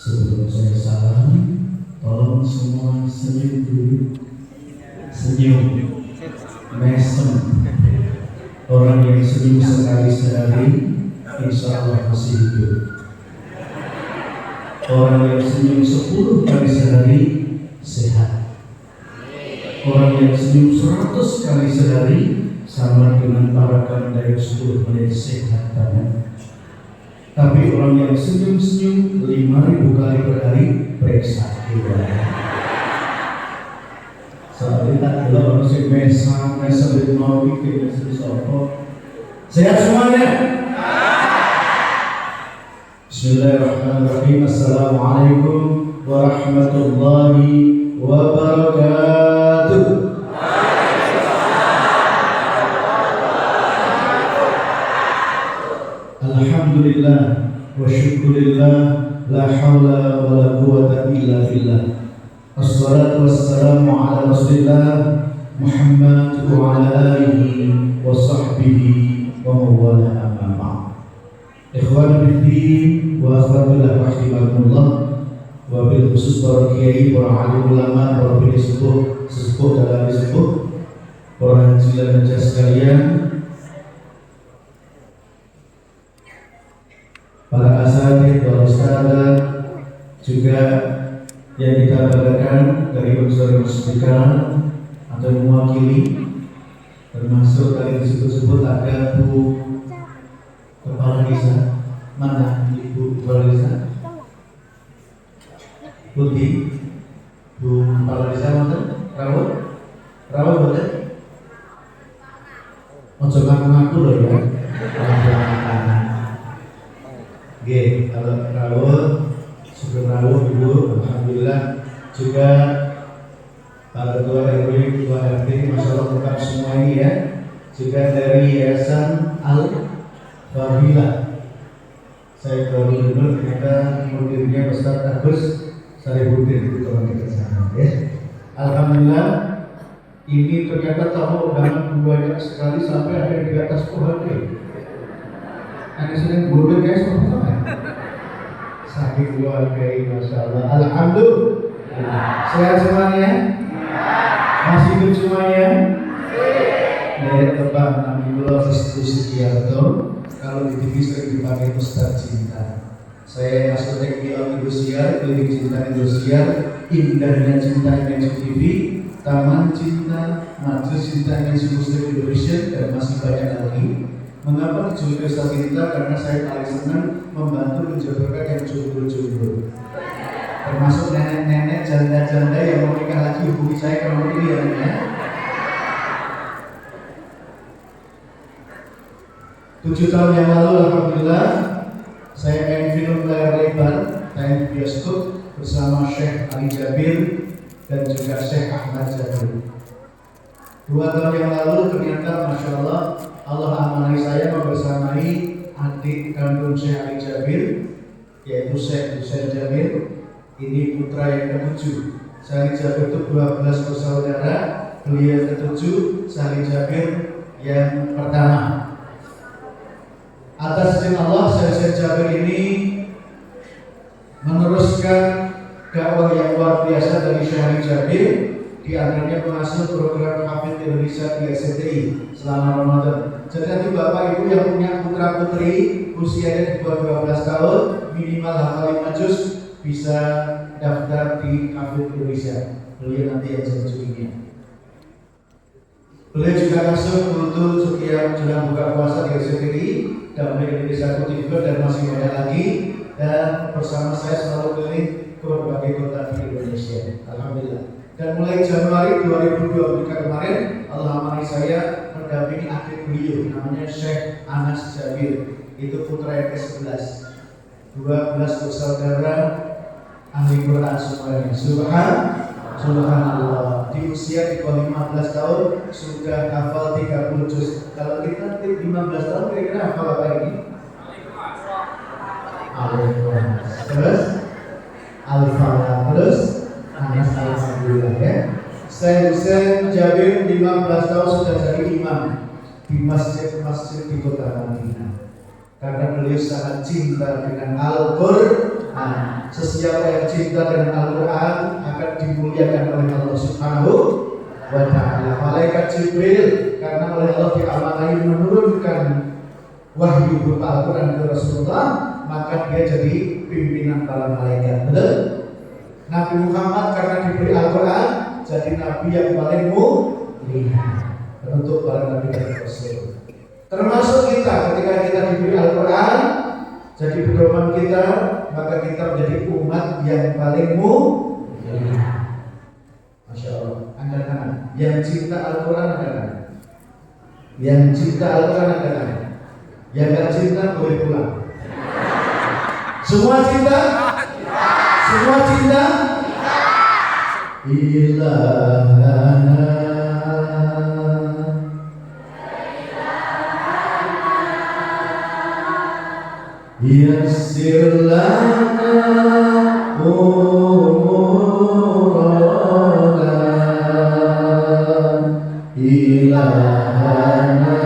Sebelum saya salam, tolong semua senyum dulu. Senyum, mesem. Orang yang senyum sekali sehari, insya Allah masih hidup. Orang yang senyum 10 kali sehari, sehat. Orang yang senyum 100 kali sehari, sama dengan para kandai 10 menit sehat banget. Tapi orang yang senyum-senyum 5.000 kali per hari, periksa juga. Soalnya tak ada orang yang mesam di mau bikin sesuatu. Sehat semuanya. Bismillahirrahmanirrahim. Assalamualaikum warahmatullahi wabarakatuh. Alhamdulillah wa syukurillah, la hawla wa la quwwata illa billah. Assalatu wassalamu ala rasulillah Muhammad wa ala alihi wa sahbihi wa mawala amma ba'd. Ikhwan fiddin wa akhwatillah rahimakumullah, wa bil khusus para kiai, para alim ulama, para sesepuh dalam sesepuh, para hadirin dan sekalian, para asatidz, para ustadzah, juga yang kita banggakan dari unsur musbika atau mewakili, termasuk tadi disebut-sebut ada Bu Kepala Desa. Mana Ibu Kepala Desa? Putih, Bu Kepala Desa mana? Rawat betul? Ojo ngaku-ngaku loh ya. Oke, kalau rawuh, sebelum rawuh Ibu, alhamdulillah juga para ketua RW, ketua RT, masya Allah lengkap semua ini ya. Juga dari Yayasan Al-Fadilah. Saya baru dengar ternyata mudirnya Ustaz Agus Saribuddin itu orang kita sana ya. Alhamdulillah ini ternyata tamu undangan banyak sekali sampai ada di atas pohon ya. Ada sering bodoh guys, sakit keluarga ini, masya Allah. Alhamdulillah. Sehat semuanya? Masih hidup semuanya? Dari Tebang Nabiullah Sugiarto. Kalau di TV sering dipakai Ustaz Cinta. Saya Astrotek di Indosiar, Klinik Cinta Indosiar, indahnya cinta Image TV, Taman Cinta, Majelis Cinta Image Muslim Indonesia, dan masih banyak lagi. Mengapa dijuluki Ustaz Cinta? Karena saya paling senang membantu menjodohkan yang jomblo-jomblo, termasuk nenek-nenek, janda-janda yang mau nikah lagi, hubungi saya kalau ini ya. 7 tahun yang lalu, alhamdulillah, saya main film layar lebar, tayang di bioskop bersama Syekh Ali Jabir dan juga Syekh Ahmad Jabir. 2 tahun yang lalu ternyata masya Allah, Allah amanai saya membersamai adik kandung Syekh Ali Jabir, yaitu Syekh Hussein Jabir. Ini putra yang ke-7. Syekh Ali Jabir itu 12 bersaudara, beliau ke-7, Syekh Ali Jabir yang pertama. Atas izin Allah, Syekh Jabir ini meneruskan dakwah yang luar biasa dari Syekh Ali Jabir. Di antaranya penghasil program Hafidz Indonesia di SCTI selama Ramadan. Jadi nanti Bapak Ibu yang punya putra putri usianya di bawah 12 tahun, minimal hafal 5 juz, bisa daftar di Hafidz Indonesia. Beliau nanti yang jadi. Beliau juga masuk untuk setiap jelang buka puasa di SCTI, Damai Indonesia Kultivir, dan masih banyak lagi. Dan bersama saya selalu keliling ke berbagai kota di Indonesia. Alhamdulillah. Dan mulai Januari 2023 kemarin, Allah amanai saya mendampingi adik beliau, namanya Syekh Anas Jabir. Itu putra yang ke-11. 12 bersaudara ahli Quran semuanya. Subhanallah. Di usia di bawah 15 tahun sudah hafal 30 juz. Kalau kita 15 tahun kira-kira hafal apa ini? Al-Quran. Terus Al-Falah. Terus Anas, alhamdulillah ya. Syekh Hussein Jabir 15 tahun sudah jadi imam di masjid-masjid di kota Madinah. Karena beliau sangat cinta dengan Al-Quran. Nah, sesiapa yang cinta dengan Al-Quran akan dimuliakan oleh Allah Subhanahu wa Ta'ala. Malaikat Jibril karena oleh Allah diamanai menurunkan wahyu berupa Al-Quran ke Rasulullah, maka dia jadi pimpinan para malaikat. Betul? Nabi Muhammad karena diberi Al-Quran jadi nabi yang paling mulia untuk para nabi dan rasul. Termasuk kita ketika kita diberi Al-Quran jadi pedoman kita, maka kita menjadi umat yang paling mulia. Masya Allah. Angkat tangan. Yang cinta Al-Quran angkat tangan. Yang cinta Al-Quran angkat tangan. Yang gak cinta boleh pulang. Semua cinta? Semua cinta? Ilahana yassir lana umurana ilahana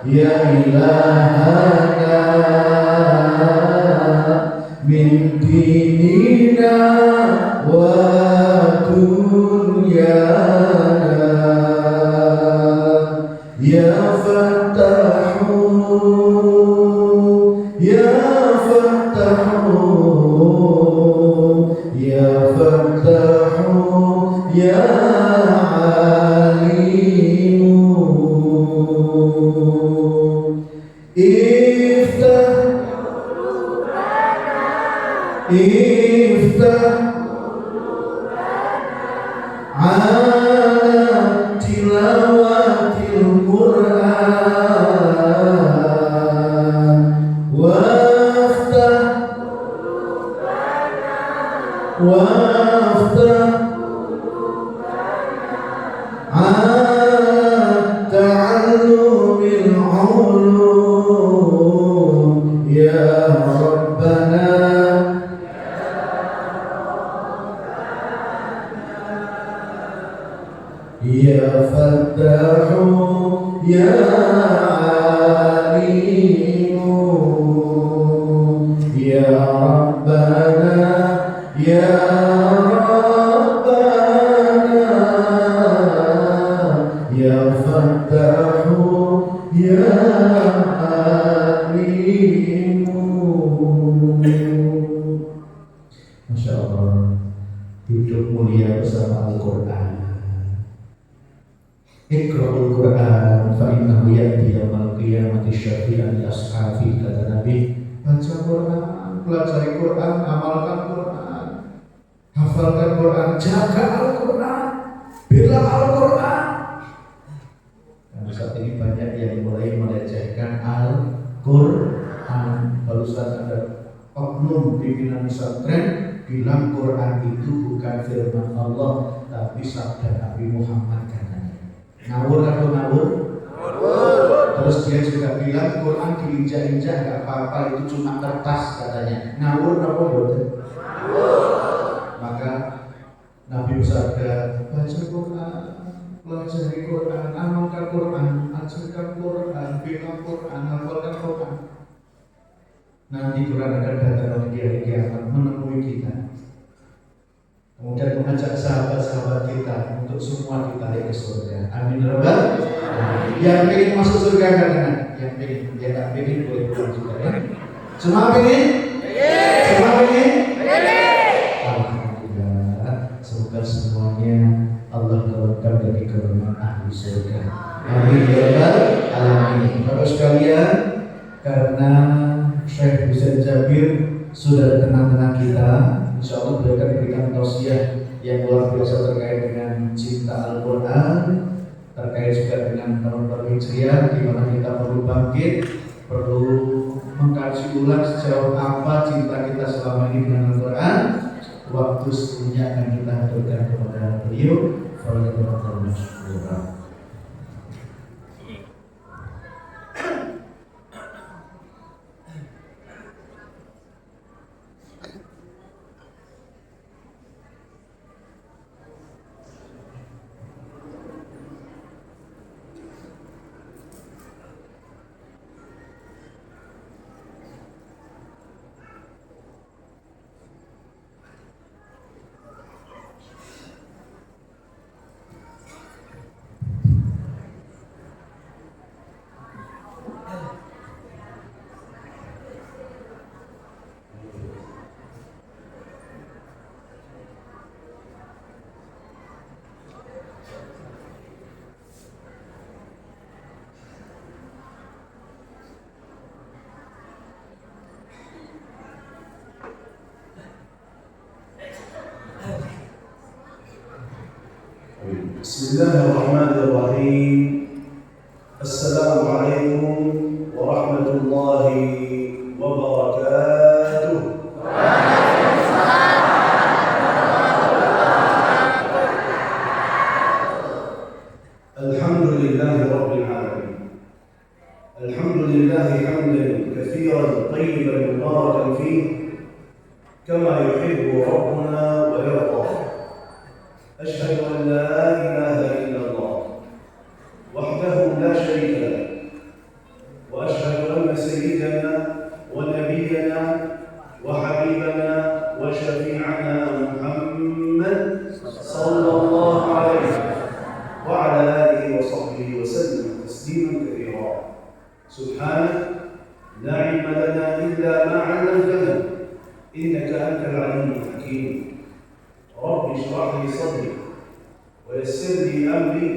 ya ilahana min dinina wa dunyana ya Fattahu ya Fattahu ya Fattahu ya Alimu iftah ala tilawatil Qur'an waftah ala ta'allumil ulum ya Rabbana ya Fattahu ya Alimu ya Rabbana ya Rabbana ya Fattahu ya Alimu. Masya Allah, hidup mulia bersama Al-Quran. Iqra'ul Quran fa innahu ya'ti yaumal qiyamati syafi'an li ashabi, kata Nabi. Baca Quran, pelajari Quran, amalkan Quran, hafalkan Quran, jaga Al-Quran, bela Al-Quran. Karena saat ini banyak yang mulai melecehkan Al-Quran. Barusan ada oknum pimpinan pesantren bilang Quran itu bukan firman Allah tapi sabda Nabi Muhammad katanya. Ngawur atau ngawur? Terus dia juga bilang Quran diinjak-injak gak apa-apa, itu cuma kertas katanya. Ngawur apa boten? Maka Nabi bersabda, baca Quran, pelajari Quran, amalkan Quran, ajarkan Quran, bilang Quran, hafalkan Quran. Nanti Quran akan datang di hari kiamat menemui kita, kemudian mengajak sahabat-sahabat kita untuk semua ditarik ke surga. Amin rabbal alamin. Yang ingin masuk surga kan? Yang ingin, yang tak ingin boleh pulang juga ya. Semua ingin? Semua ingin? Alhamdulillah. Semoga semuanya Allah golongkan dari golongan ahli surga. Amin rabbal alamin. Bapak sekalian, karena Syekh Husain Jabir sudah di tengah-tengah kita, insya Allah beliau akan memberikan tausiah yang luar biasa terkait dengan cinta Al-Quran, terkait juga dengan tahun Hijriah, di mana kita perlu bangkit, perlu mengkaji ulang sejauh apa cinta kita selama ini dengan Al-Quran. Waktu setelahnya akan kita haturkan kepada beliau. Fadhilul Masyhur. Bismillahirrahmanirrahim. Assalamualaikum warahmatullahi wabarakatuh. Alhamdulillahi rabbil alamin. Alhamdulillahi hamdan katsiran tayyiban mubarakan fihi kama yuhibbu rabbuna wa yarda. أشهد أن لا إله إلا الله وحده لا شريك له وأشهد أن سيدنا ونبينا وحبيبنا وشفيعنا محمد صلى الله عليه وعلى آله وصحبه وسلم تسليما كثيرا. سبحانك لا علم لنا إلا ما علمتنا إنك أنت العليم الحكيم. رب اشرح لي صدري ويسر لي امري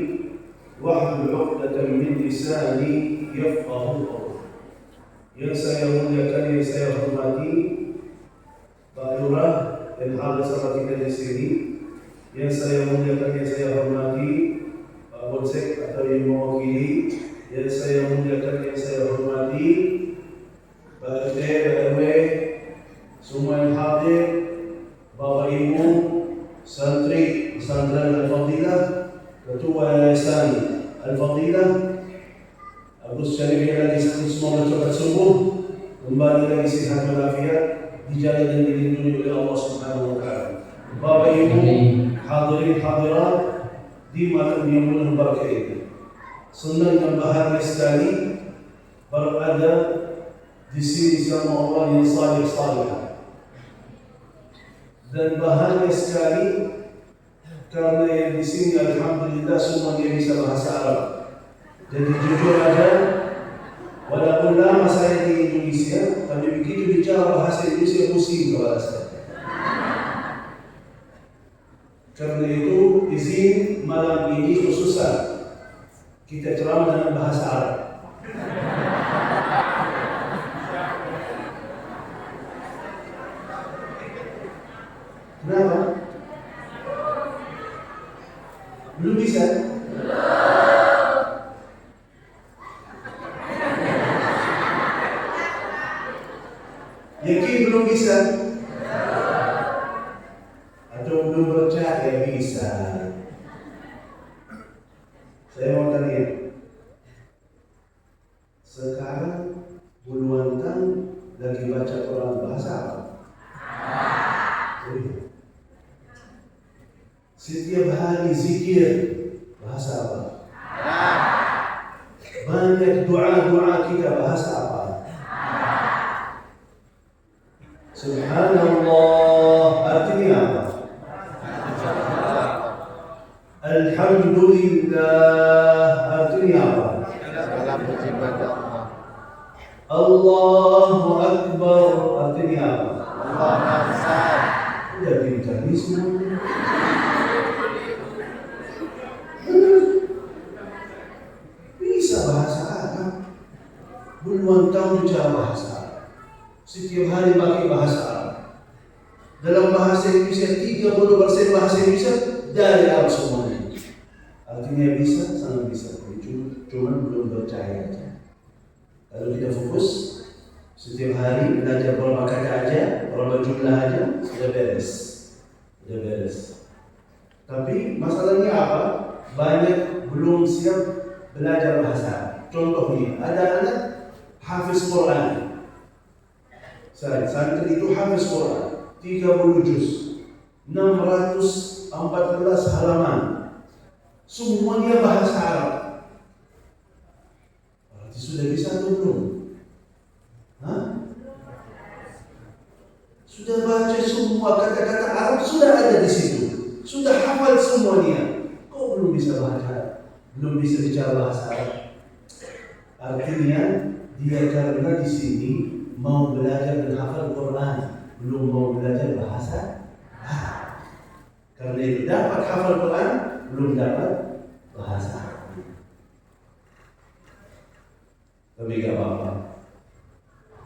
واحلل عقدة من لساني يفقه قولي. Yang saya muliakan, yang saya hormati, Pak Lurah dan sahabat kita di sini. Yang saya muliakan, yang saya hormati, Pak Polsek atau yang mewakili. Yang saya muliakan, yang saya hormati, Pak RT, Pak RW, semua yang hadir, Bapak Ibu, santri pesantren Al-Fadilah, ketua yayasan Al-Fadilah, Agus Syarif yang lagi sakit semoga cepat sembuh, kembali lagi sehat walafiat, dijaga dan dilindungi oleh Allah Subhanahu wa taala. Bapak Ibu, hadirin hadirat di malam yang mulia berkah ini. Senang dan bahagia sekali berada di sini sama Allah yang salih-salih. Dan bahagia sekali karena yang di sini alhamdulillah semua dia bisa bahasa Arab. Jadi jujur aja, walaupun lama saya di Indonesia, tapi begitu bicara bahasa Indonesia pusing kepala saya. Karena itu izin malam ini khususan kita ceramah dengan bahasa Arab. Kenapa? Belum bisa? Yakin belum bisa? Atau belum percaya bisa? Saya mau tanya. Sekarang puluhan tahun lagi baca Quran bahasa apa? Setiap hari zikir bahasa apa? Banyak doa-doa kita bahasa apa? Subhanallah artinya apa? Alhamdulillah artinya apa? Allahu Akbar artinya apa? Udah pintar nih semua. Bahasa Arab, puluhan tahun bicara bahasa Arab, setiap hari pakai bahasa Arab. Dalam bahasa Indonesia 30% bahasa Indonesia dari Arab semuanya. Artinya bisa, sangat bisa. Cuma belum percaya aja. Kalau kita fokus setiap hari belajar berapa kata aja, berapa jumlah aja, sudah beres, sudah beres. Tapi masalahnya apa? Banyak belum siap belajar bahasa. Contohnya, ada anak hafiz Quran. Santri itu hafiz Quran 30 juz, 614 halaman. Semuanya bahasa Arab. Berarti sudah bisa atau belum? Hah? Sudah baca semua kata-kata Arab, sudah ada di situ. Sudah hafal semuanya. Kok belum bisa baca? Belum bisa bicara bahasa Arab? Artinya dia karena di sini mau belajar dan hafal Quran, belum mau belajar bahasa Arab. Karena itu dapat hafal Quran, belum dapat bahasa Arab. Tapi gak apa-apa.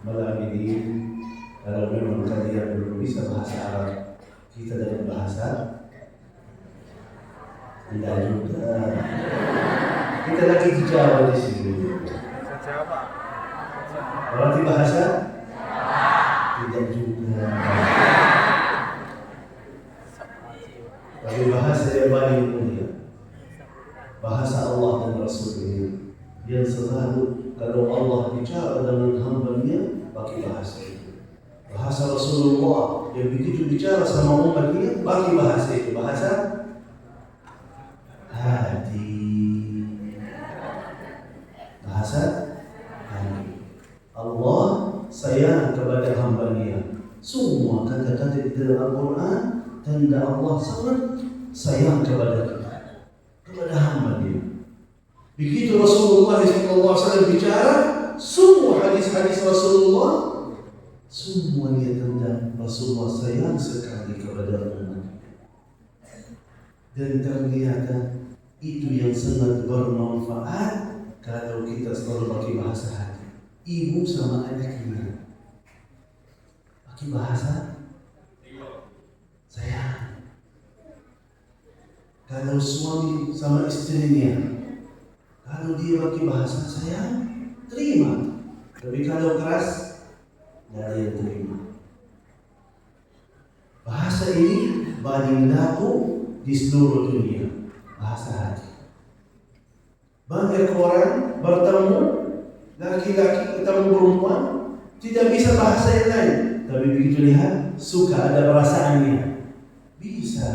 Malam ini kalau memang kalian belum bisa bahasa Arab, kita dapat bahasa Enggak juga. Kita lagi di Jawa di sini. Berarti bahasa? Tidak juga. Tapi bahasa yang paling mulia, bahasa Allah dan Rasulnya, yang selalu kalau Allah bicara dengan hamba-Nya pakai bahasa itu. Bahasa Rasulullah yang begitu bicara sama umatnya pakai bahasa itu. Bahasa hati. Bahasa hati. Allah sayang kepada hamba-Nya. Semua kata-kata di dalam Al-Quran tanda Allah sangat sayang kepada kita, kepada hamba-Nya. Begitu Rasulullah SAW bicara, semua hadis-hadis Rasulullah semuanya tentang Rasulullah sayang sekali kepada umat. Dan ternyata itu yang sangat bermanfaat kalau kita selalu pakai bahasa hati. Ibu sama anaknya pakai bahasa sayang. Kalau suami sama istrinya, kalau dia pakai bahasa sayang, terima. Tapi kalau keras, tidak ada yang terima. Bahasa ini paling laku di seluruh dunia. Bahasa hati. Banyak orang bertemu, laki-laki ketemu perempuan, tidak bisa bahasa yang lain. Tapi begitu lihat, suka ada perasaannya. Bisa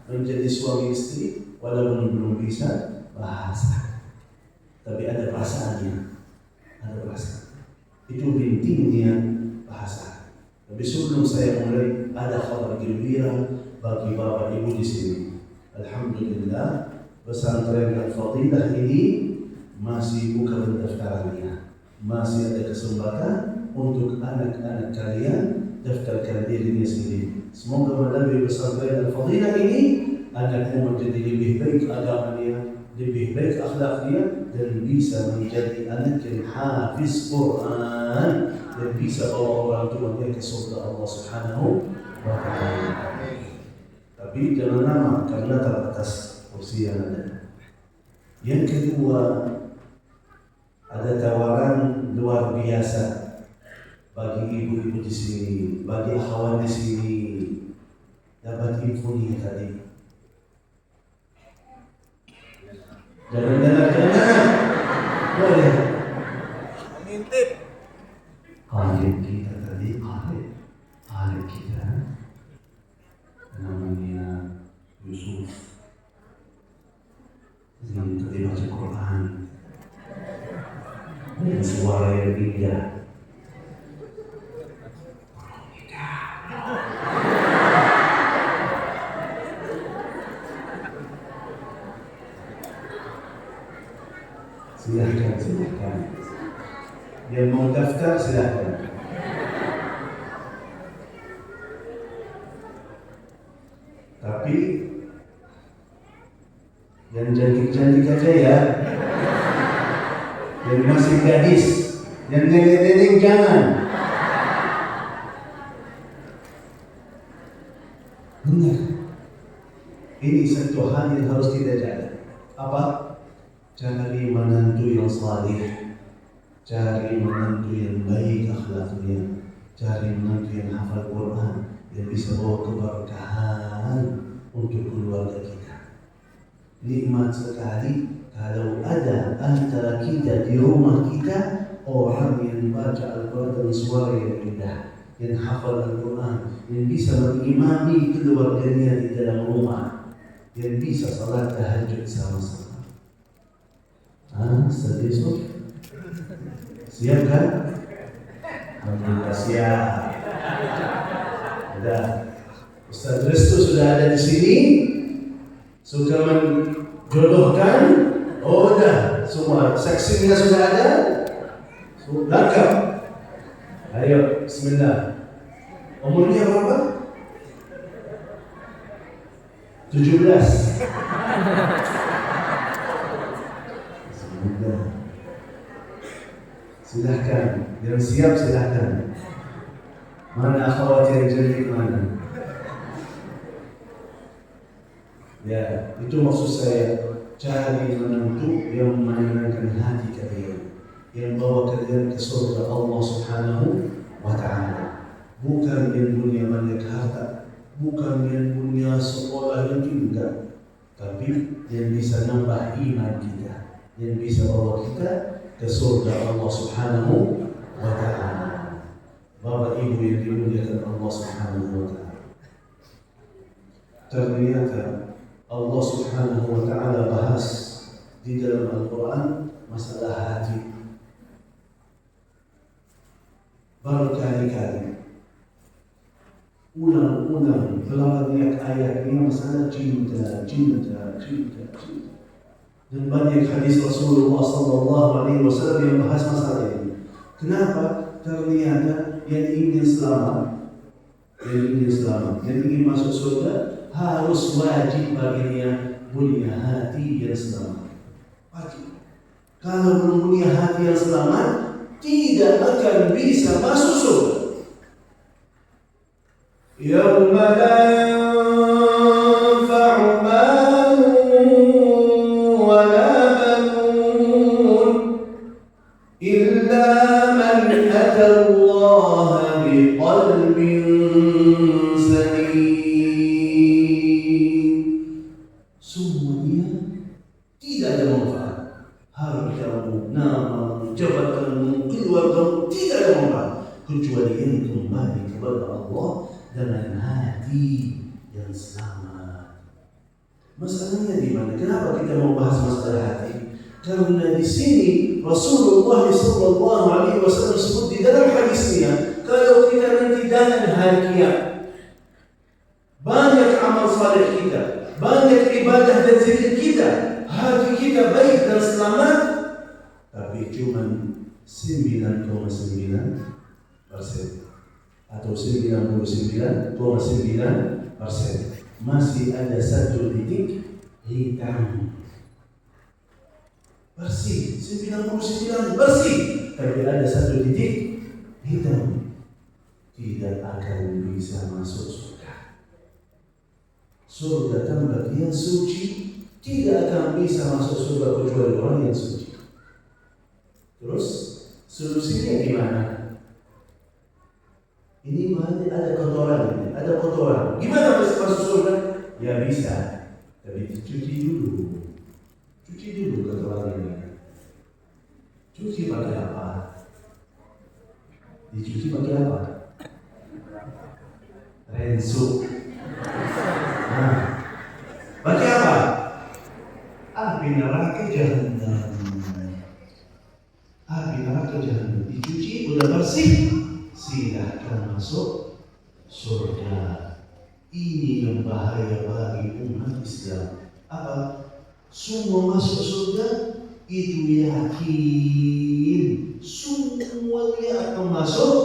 menjadi suami istri, walaupun belum bisa bahasa. Tapi ada perasaannya. Ada perasaan. Itu pentingnya bahasa. Tapi sebelum saya mulai, ada kabar gembira bagi bapak ibu di sini. Alhamdulillah, pesantren Al-Fadilah ini masih buka pendaftarannya. Masih ada kesempatan untuk anak-anak kalian daftarkan dirinya sendiri. Semoga melalui pesantren Al-Fadilah ini anakmu menjadi lebih baik agamanya, lebih baik akhlaknya, dan bisa menjadi anak yang hafiz Quran dan bisa bawa orang tuanya ke surga Allah Subhanahu wa Ta'ala. Tapi jangan lama karena terbatas kursi yang ada. Yang kedua, ada tawaran luar biasa bagi ibu-ibu di sini, bagi akhwat di sini. Dapat info nih tadi. Jangan. Boleh. Mengintip. Khalid kita tadi, Khalid kita namanya Yusuf. Yang tadi baca Quran. Dengan suara yang indah. Silahkan. Yang mau daftar silahkan. Tapi yang cantik-cantik aja ya. Yang masih gadis, yang nenek-nenek jangan. Benar. Ini satu hal yang harus kita jaga. Apa? Cari menantu yang salih, cari menantu yang baik akhlaknya, cari menantu yang hafal Quran, yang bisa bawa keberkahan untuk keluarga kita. Nikmat sekali kalau ada antara kita di rumah kita orang yang baca Al-Quran dengan suara yang indah, yang hafal Al-Quran, yang bisa mengimami keluarganya di dalam rumah, yang bisa salat tahajud sama-sama. Serius? Siap kan? Alhamdulillah siap. Ada Ustaz Restu sudah ada di sini. Sudah menjodohkan. Oh udah, semua saksinya sudah ada. Lengkap. Ayo, Bismillah. Umurnya berapa? 17. Silahkan, yang siap silahkan. Mana akhwat yang cantik mana? Ya, itu maksud saya. Cari menentu yang menyenangkan hati kalian, yang bawa kalian ke surga Allah Subhanahu wa Ta'ala. Bukan yang punya banyak harta, bukan yang punya sekolah yang tinggi, tapi yang bisa nambah iman kita, yang bisa bawa kita ke surga Allah Subhanahu wa Ta'ala. Bapak Ibu yang dimuliakan Allah Subhanahu wa Ta'ala, ternyata Allah Subhanahu wa Ta'ala bahas di dalam Al-Quran masalah hati berkali-kali, ulang-ulang banyak ayatnya masalah cinta. Dan banyak hadis Rasulullah Sallallahu Alaihi Wasallam yang bahas masalah ini. Kenapa? Ternyata yang ingin selamat, yang ingin masuk surga, harus wajib baginya punya hati yang selamat. Wajib. Kalau belum punya hati yang selamat, tidak akan bisa masuk surga. Yauma la yanfa'u malun wa la banun illa man ata Allah biqalbin semuanya tidak ada manfaat. Hartamu, namamu, jabatanmu, keluargamu tidak ada manfaat kecuali yang kembali kepada Allah dengan hati yang selamat. Masalahnya di mana? Kenapa kita mau bahas masalah hati? Karena di sini Rasulullah Sallallahu Alaihi Wasallam sebut di dalam hadisnya, kalau kita nanti dalam hari kiamat, banyak amal saleh kita, banyak ibadah dan zikir kita, hati kita baik dan selamat, tapi cuma 9,9% atau 99,9%, masih ada satu titik hitam. Bersih, 99 bersih, tapi ada satu titik hitam, tidak akan bisa masuk surga. Surga tempat yang suci, tidak akan bisa masuk surga kecuali orang yang suci. Terus solusinya gimana? Ini banyak ada kotoran, Gimana bisa masuk surga? Ya bisa, tapi cuci dulu kotoran ini. Cuci pakai apa? Dicuci pakai apa? Rensu. Pakai apa? Api neraka jahanam. Dicuci udah bersih, silahkan masuk surga. Ini yang bahaya bagi umat Islam. Apa? Semua masuk surga itu yakin semuanya akan masuk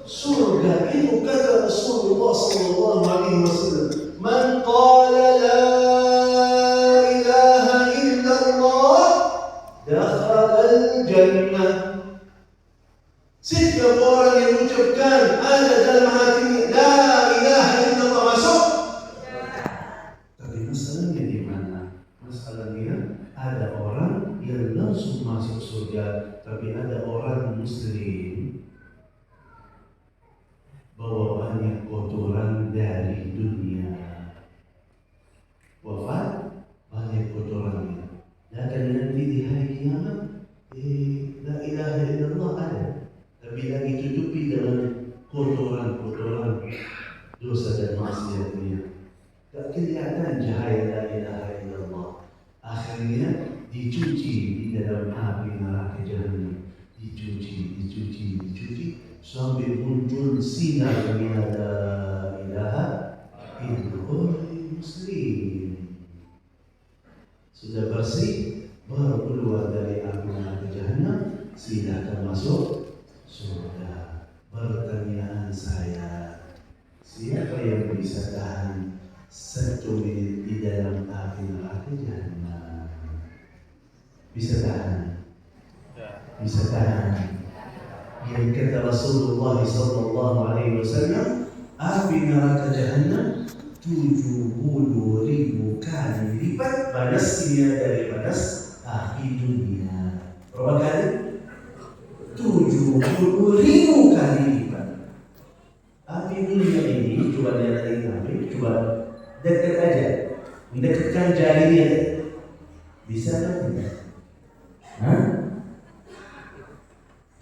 surga. Itu kata Rasulullah Sallallahu Alaihi Wasallam. Man qala la ilaha illallah dakhala al-jannah. Setiap orang yang mengucapkan ada dalam hatinya la ilaha illallah masuk. Tapi masalahnya di mana? Masalahnya ada orang yang langsung masuk surga, tapi ada orang muslim bawa banyak kotoran dari dunia. Wafat banyak kotorannya. Dan nanti di hari kiamat, la ilaha illallah ada, tapi lagi tutupi dengan kotoran dosa dan maksiatnya. Tak kelihatan cahaya la ilaha illallah. Akhirnya dicuci di dalam api neraka jahanam. Dicuci sampai muncul sinarnya la ilaha illallah. Muslim sudah bersih, baru keluar dari api neraka jahanam, silakan masuk surga. Pertanyaan saya, siapa yang bisa tahan 1 menit di dalam api neraka jahanam? Bisa tahan? Bisa tahan. Yang kata Rasulullah Sallallahu Alaihi Wasallam, api neraka jahanam 70.000 kali lipat panasnya dari panas api dunia. Berapa kali? 70.000 kali lipat. Api dunia ini, coba lihat api, coba dekat aja, mendekatkan jarinya, bisa kan tidak?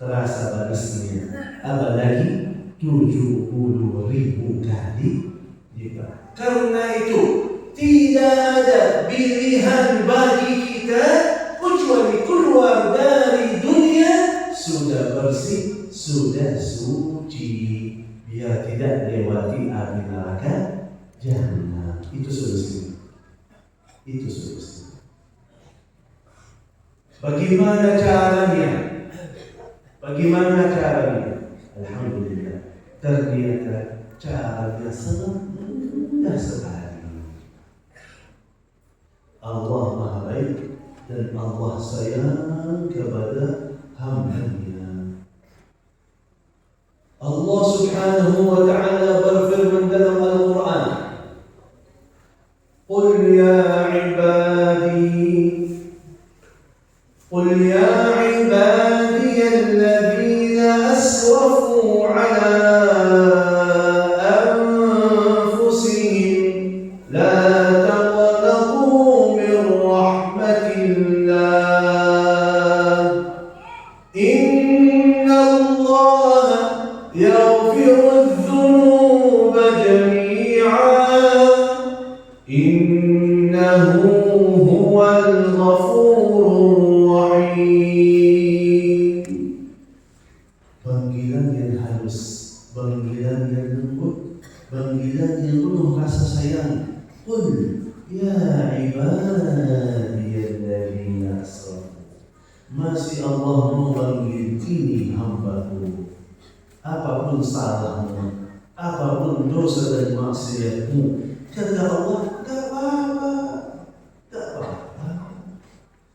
Terasa panasnya, apalagi 70.000 kali lipat. Karena itu tidak ada pilihan bagi kita kecuali keluar dari dunia sudah bersih, sudah suci, biar tidak lewati api neraka jahanam. Itu solusinya. Itu solusinya. Bagaimana caranya? Bagaimana caranya? Alhamdulillah, ternyata caranya sangat mudah sekali. Allah Maha Baik dan Allah sayang kepada hamba-Nya. Allah Subhanahu wa ta'ala berfirman dalam Al-Quran, Qul ya ibadiyalladzina asrafu ala anfusihim la taqnatu min rahmatillah inna Allah yaghfiru dzunuba jami'an innahu huwal ghafurur rahim. Panggilan yang halus, panggilan yang lembut, panggilan yang penuh rasa sayang. Qul ya ibadiyalladzina asrafu. Masih Allah memanggil ini hambaku. Apapun salahmu, apapun dosa dan maksiatmu, kata Allah, tak apa-apa, tak apa-apa.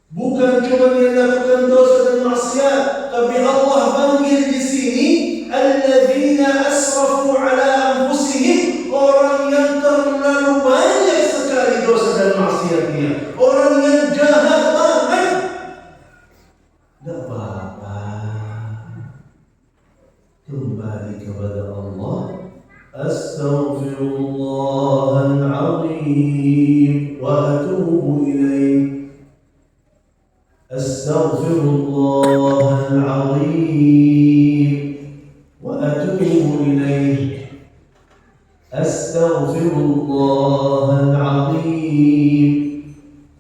Bukan cuma dia lakukan dosa dan maksiat, tapi Allah panggil di sini alladzina asrafu ala anfusihim, orang yang terlalu banyak sekali dosa dan maksiatnya, orang yang jahat banget. Tak apa-apa, kembali kepada Allah. Astaghfirullahal azim wa atubu ilaih. Astaghfirullahal azim wa atubu ilaih. Astaghfirullahal azim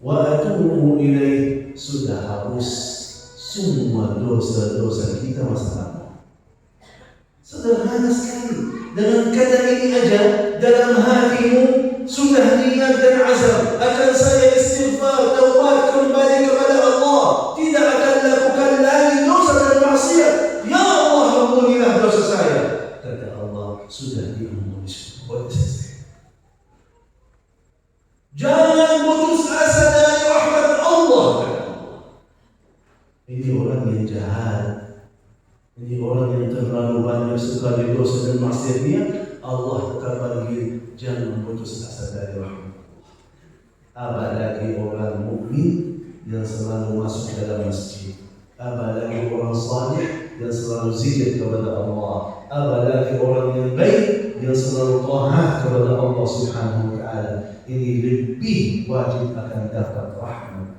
wa atubu ilaih. Sudah hapus semua dosa-dosa kita masa lalu. Sederhana sekali. Dengan kata ini aja dalam hatimu sudah niat dan azam, akan saya istighfar, taubat, kembali kepada Allah, tidak akan lakukan lagi dosa dan maksiat. Ya Allah, ampunilah dosa saya. Kata Allah, sudah diampuni semua dosa saya. Jangan putus asa dari rahmat Allah. Ini orang yang jahat, ini orang yang terlalu banyak sekali dosa dan maksiatnya, Allah tetap panggil, jangan putus asa dari rahmat Allah. Apalagi orang mukmin yang selalu masuk dalam masjid, apalagi orang saleh yang selalu zikir kepada Allah, apalagi orang yang baik yang selalu taat kepada Allah Subhanahu wa ta'ala. Ini lebih wajib akan dapat rahmat